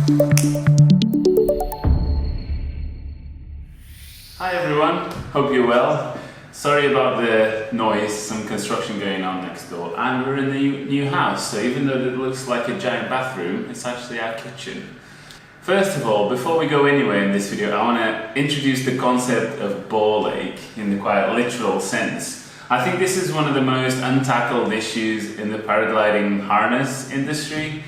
Hi everyone, hope you're well. Sorry about the noise, some construction going on next door, and we're in the new house, so even though it looks like a giant bathroom, it's actually our kitchen. First of all, before we go anywhere in this video, I want to introduce the concept of ball ache in the quite literal sense. I think this is one of the most untackled issues in the paragliding harness industry,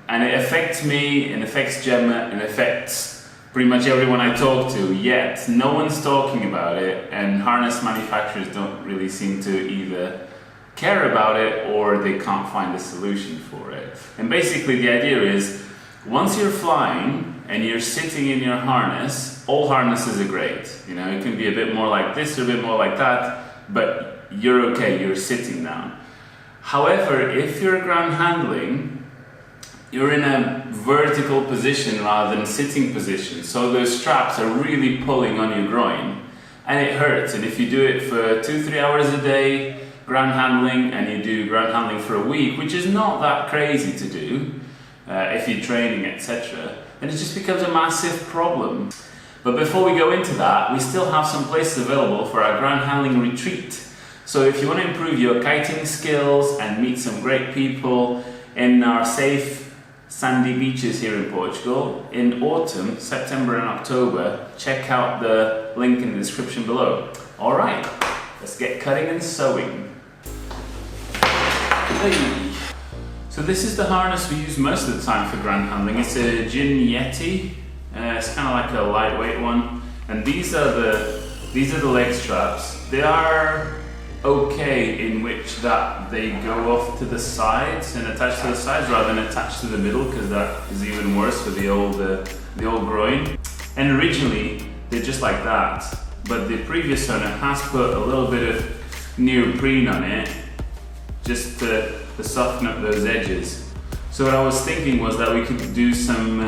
and it affects me, it affects Gemma, it affects pretty much everyone I talk to, yet no one's talking about it, and harness manufacturers don't really seem to either care about it or they can't find a solution for it. And basically the idea is, once you're flying and you're sitting in your harness, all harnesses are great. You know, it can be a bit more like this or a bit more like that, but you're okay, you're sitting down. However, if you're ground handling, you're in a vertical position rather than sitting position, so those straps are really pulling on your groin and it hurts. And if you do it for 2-3 hours a day ground handling, and you do ground handling for a week, which is not that crazy to do if you're training, etc., then it just becomes a massive problem. But before we go into that, we still have some places available for our ground handling retreat. So if you want to improve your kiting skills and meet some great people in our safe sandy beaches here in Portugal in autumn, September and October, check out the link in the description below. Alright, let's get cutting and sewing. Hey. So this is the harness we use most of the time for ground handling. It's a Gin Yeti. It's kind of like a lightweight one. And these are the leg straps. They are okay in which that they go off to the sides and attach to the sides rather than attach to the middle, because that is even worse for the old groin. And originally they're just like that, but the previous owner has put a little bit of neoprene on it just to soften up those edges. So what I was thinking was that we could do some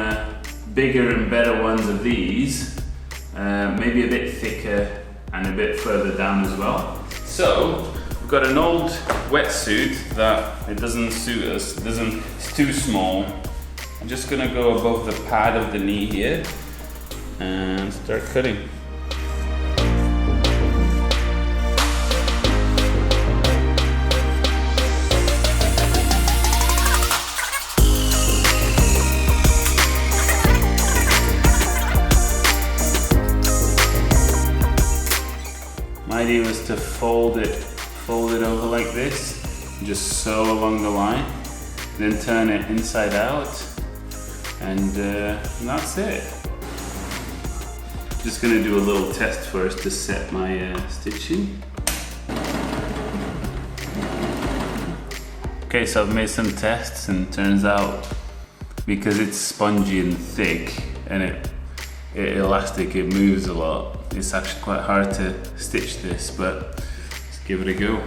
bigger and better ones of these, maybe a bit thicker and a bit further down as well. So we've got an old wetsuit that it doesn't suit us, it's too small. I'm just gonna go above the pad of the knee here and start cutting. My idea was to fold it over like this, just sew along the line, then turn it inside out, and that's it. Just gonna do a little test first to set my stitching. Okay, so I've made some tests, and turns out because it's spongy and thick and it elastic, it moves a lot. It's actually quite hard to stitch this, but let's give it a go.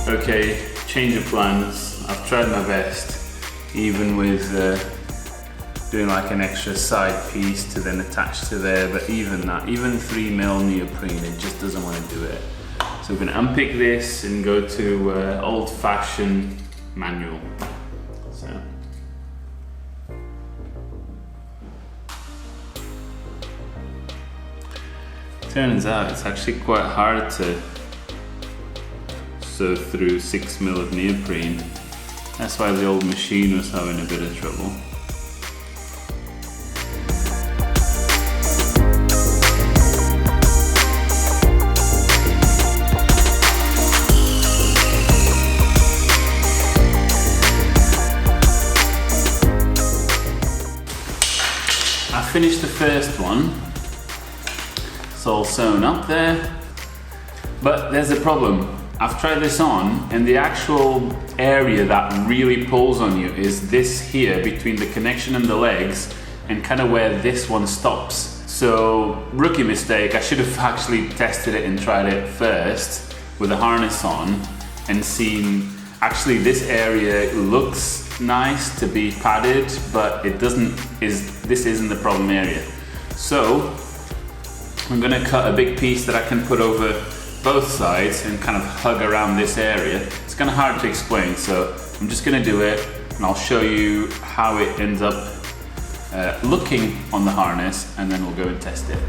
Okay, change of plans. I've tried my best, even with doing like an extra side piece to then attach to there, but even that, even 3mm neoprene, it just doesn't want to do it. So we're going to unpick this and go to old-fashioned manual. So. Turns out it's actually quite hard to sew through 6mm of neoprene. That's why the old machine was having a bit of trouble. I finished the first one. It's all sewn up there. But there's a problem. I've tried this on, and the actual area that really pulls on you is this here between the connection and the legs and kind of where this one stops. So, rookie mistake, I should have actually tested it and tried it first with the harness on and seen actually this area looks nice to be padded, but it doesn't, this isn't the problem area. So, I'm gonna cut a big piece that I can put over both sides and kind of hug around this area. It's kind of hard to explain, so I'm just gonna do it and I'll show you how it ends up looking on the harness, and then we'll go and test it.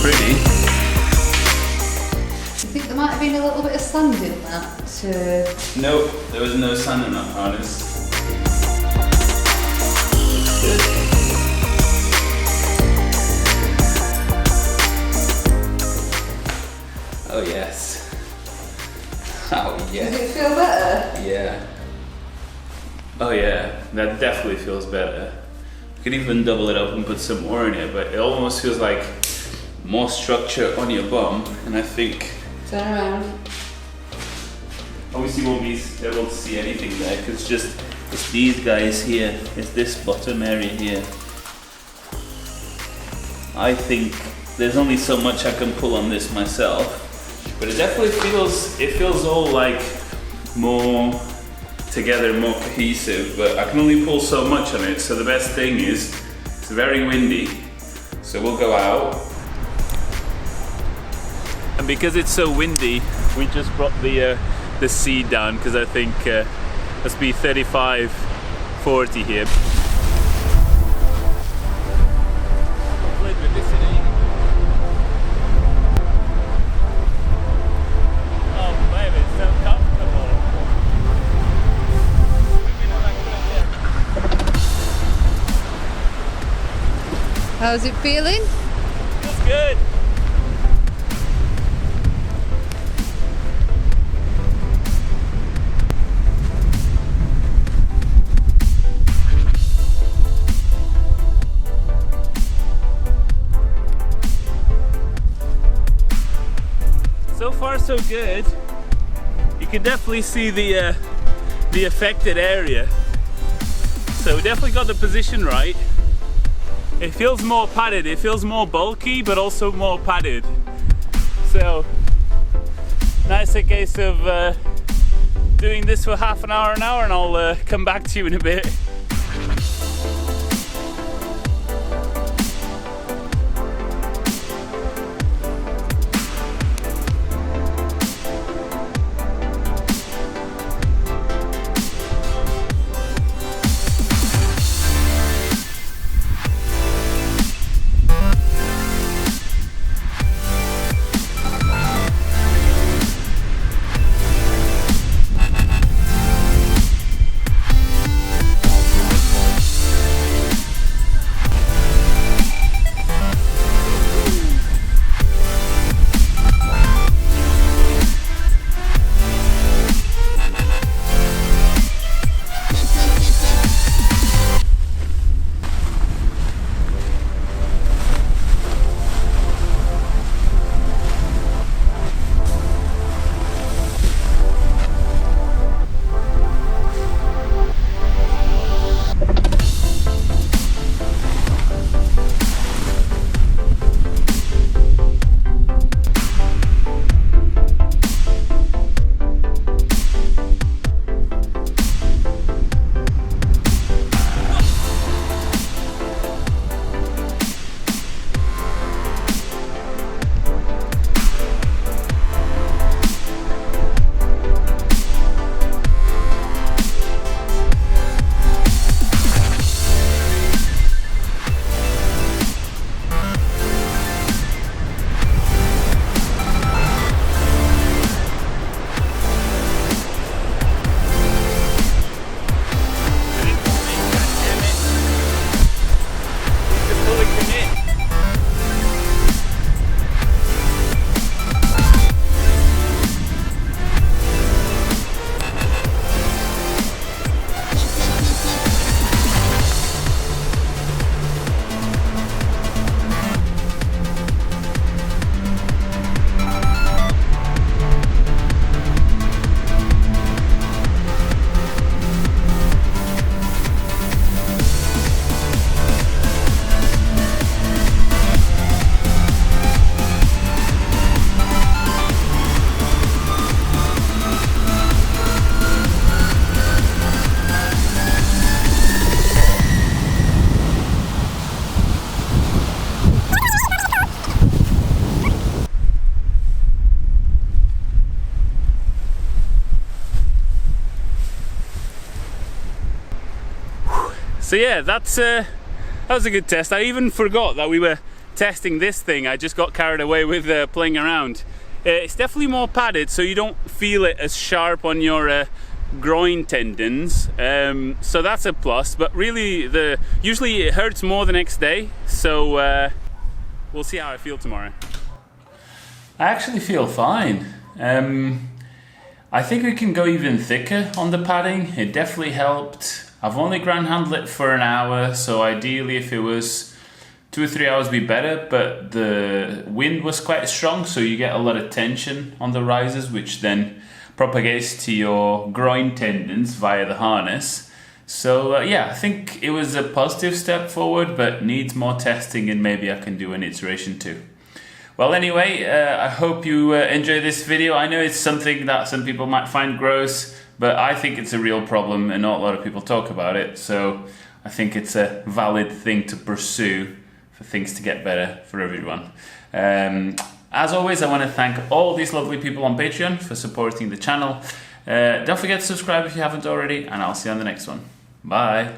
Pretty. You think there might have been a little bit of sand in that? No, there was no sand in that harness. Good. Oh yes. Oh yes. Does it feel better? Yeah. Oh yeah, that definitely feels better. You could even double it up and put some more in it, but it almost feels like more structure on your bum, and I think turn around. Obviously won't be able to see anything there because it's these guys here, it's this bottom area here. I think there's only so much I can pull on this myself, but it definitely feels all like more together, more cohesive, but I can only pull so much on it. So the best thing is it's very windy, so we'll go out. And because it's so windy, we just brought the seat down because I think must be 35, 40 here. Oh baby, it's so comfortable. How's it feeling? Feels good. So far so good. You can definitely see the affected area. So we definitely got the position right. It feels more padded, it feels more bulky but also more padded. So nice a case of doing this for half an hour and I'll come back to you in a bit. So yeah, that was a good test. I even forgot that we were testing this thing. I just got carried away with playing around. It's definitely more padded, so you don't feel it as sharp on your groin tendons, so that's a plus. But really, usually it hurts more the next day, so we'll see how I feel tomorrow. I actually feel fine. I think we can go even thicker on the padding. It definitely helped. I've only ground handled it for an hour, so ideally if it was 2 or 3 hours would be better, but the wind was quite strong, so you get a lot of tension on the risers, which then propagates to your groin tendons via the harness. So yeah, I think it was a positive step forward, but needs more testing, and maybe I can do an iteration too. Well, anyway, I hope you enjoy this video. I know it's something that some people might find gross, but I think it's a real problem and not a lot of people talk about it. So I think it's a valid thing to pursue for things to get better for everyone. As always, I want to thank all these lovely people on Patreon for supporting the channel. Don't forget to subscribe if you haven't already, and I'll see you on the next one. Bye.